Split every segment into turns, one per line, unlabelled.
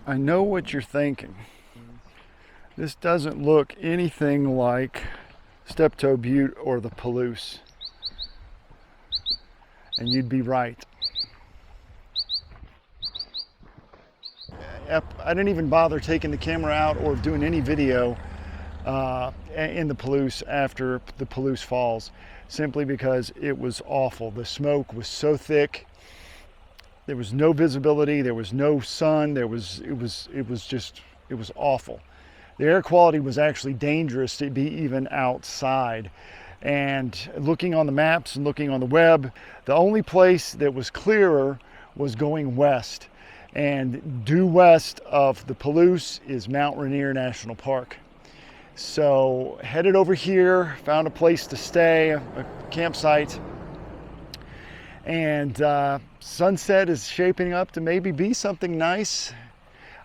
I know what you're thinking. This doesn't look anything like Steptoe Butte or the Palouse. And you'd be right. I didn't even bother taking the camera out or doing any video in the Palouse after the Palouse Falls, simply because it was awful. The smoke was so thick. There was no visibility. There was no sun. It was awful. The air quality was actually dangerous to be even outside. And looking on the maps and looking on the web, the only place that was clearer was going west. And due west of the Palouse is Mount Rainier National Park. So headed over here, found a place to stay, a campsite. And sunset is shaping up to maybe be something nice.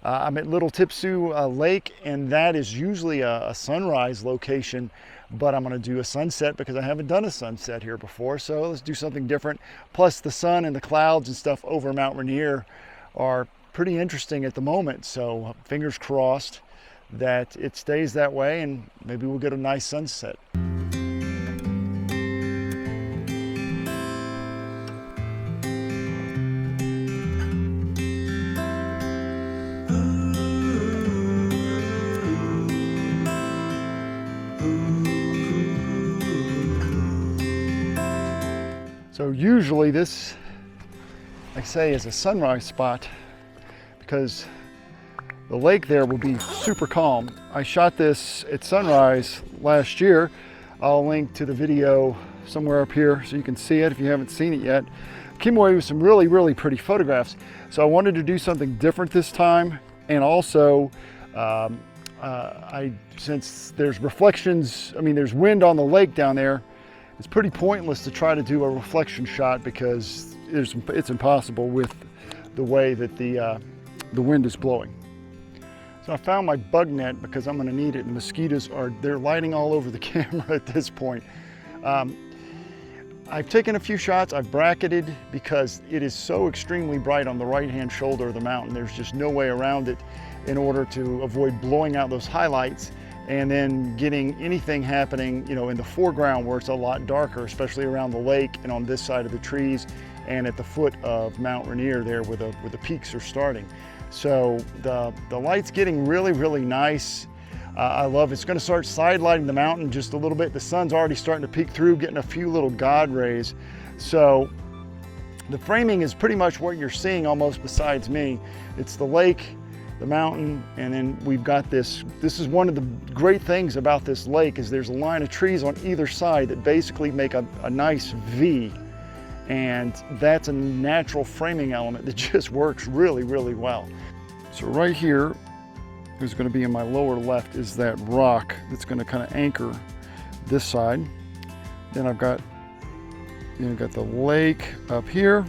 I'm at Little Tipsoo Lake, and that is usually a sunrise location, but I'm gonna do a sunset because I haven't done a sunset here before, so let's do something different. Plus the sun and the clouds and stuff over Mount Rainier are pretty interesting at the moment, so fingers crossed that it stays that way and maybe we'll get a nice sunset. So usually this, like I say, is a sunrise spot because the lake there will be super calm. I shot this at sunrise last year. I'll link to the video somewhere up here so you can see it if you haven't seen it yet. Came away with some really, really pretty photographs. So I wanted to do something different this time. And also, since there's reflections, I mean, there's wind on the lake down there, it's pretty pointless to try to do a reflection shot because it's impossible with the way that the wind is blowing. So I found my bug net because I'm going to need it. The mosquitoes they're lighting all over the camera at this point. I've taken a few shots. I've bracketed because it is so extremely bright on the right-hand shoulder of the mountain. There's just no way around it in order to avoid blowing out those highlights and then getting anything happening, you know, in the foreground where it's a lot darker, especially around the lake and on this side of the trees and at the foot of Mount Rainier there where the peaks are starting. So the light's getting really, really nice. I love it. It's going to start side lighting the mountain just a little bit. The sun's already starting to peek through, getting a few little God rays. So the framing is pretty much what you're seeing almost besides me. It's the lake, the mountain, and then we've got this. This is one of the great things about this lake is there's a line of trees on either side that basically make a nice V. And that's a natural framing element that just works really, really well. So right here is going to be in my lower left is that rock that's going to kind of anchor this side. Then I've got, the lake up here.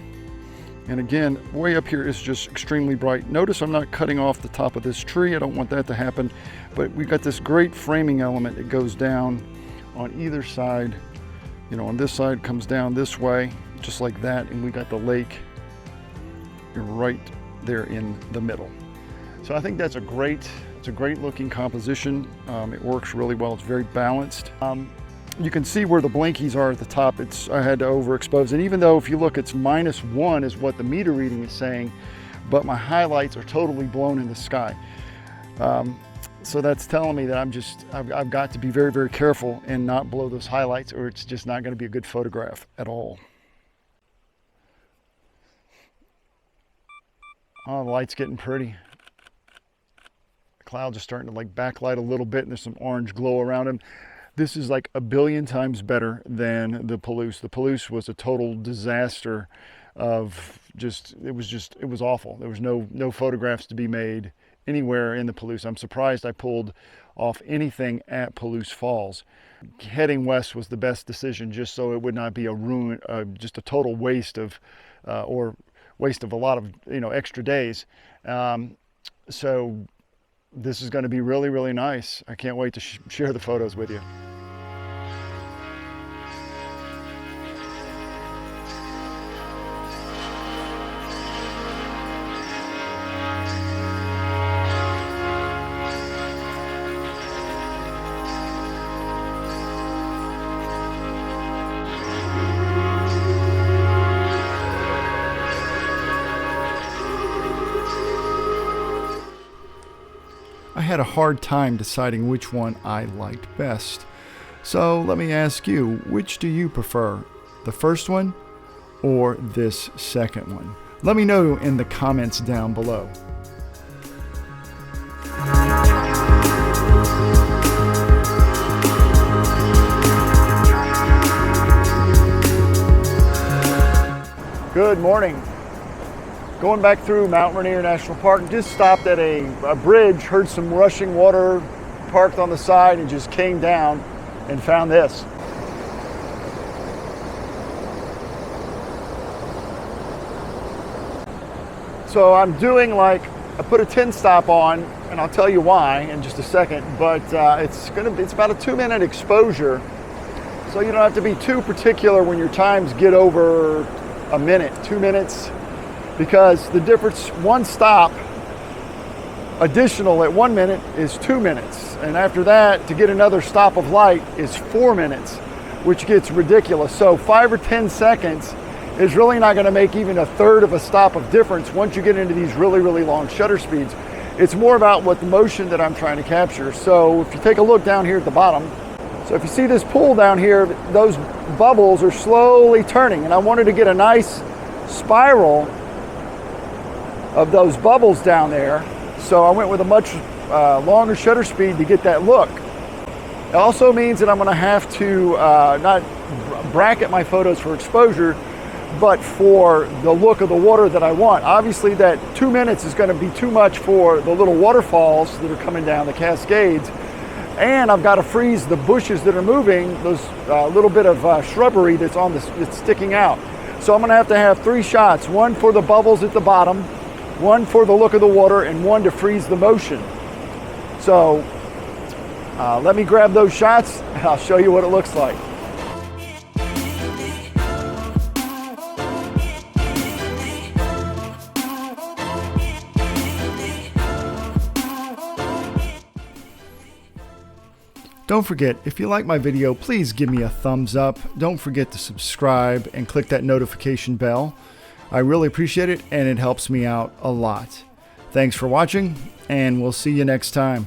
And again, way up here is just extremely bright. Notice I'm not cutting off the top of this tree. I don't want that to happen. But we've got this great framing element that goes down on either side. You know, on this side comes down this way, just like that. And we got the lake right there in the middle. So I think that's it's a great looking composition. It works really well. It's very balanced. You can see where the blinkies are at the top. I had to overexpose it. Even though if you look, it's -1 is what the meter reading is saying, but my highlights are totally blown in the sky. So that's telling me that I've got to be very, very careful and not blow those highlights or it's just not going to be a good photograph at all. Oh, the light's getting pretty. The clouds are starting to like backlight a little bit and there's some orange glow around them. This is like a billion times better than the Palouse. The Palouse was a total disaster of it was awful. There was no photographs to be made anywhere in the Palouse. I'm surprised I pulled off anything at Palouse Falls. Heading west was the best decision just so it would not be a ruin, just a total waste of, or waste of a lot of, extra days. So this is going to be really, really nice. I can't wait to share the photos with you. had a hard time deciding which one I liked best. So let me ask you, which do you prefer? The first one or this second one? Let me know in the comments down below. Good morning. Going back through Mount Rainier National Park, just stopped at a bridge, heard some rushing water, parked on the side, and just came down and found this. So I'm doing I put a 10 stop on, and I'll tell you why in just a second, but it's about a 2-minute exposure. So you don't have to be too particular when your times get over a minute, 2 minutes, because the difference, one stop additional at 1 minute is 2 minutes. And after that, to get another stop of light is 4 minutes, which gets ridiculous. So 5 or 10 seconds is really not gonna make even a third of a stop of difference once you get into these really, really long shutter speeds. It's more about what the motion that I'm trying to capture. So if you take a look down here at the bottom, so if you see this pool down here, those bubbles are slowly turning, and I wanted to get a nice spiral of those bubbles down there. So I went with a much longer shutter speed to get that look. It also means that I'm gonna have to not bracket my photos for exposure, but for the look of the water that I want. Obviously that 2 minutes is gonna be too much for the little waterfalls that are coming down, the Cascades. And I've got to freeze the bushes that are moving, those little bit of shrubbery that's sticking out. So I'm gonna have 3 shots, one for the bubbles at the bottom, one for the look of the water, and one to freeze the motion. So let me grab those shots and I'll show you what it looks like. Don't forget, if you like my video, please give me a thumbs up. Don't forget to subscribe and click that notification bell. I really appreciate it, and it helps me out a lot. Thanks for watching, and we'll see you next time.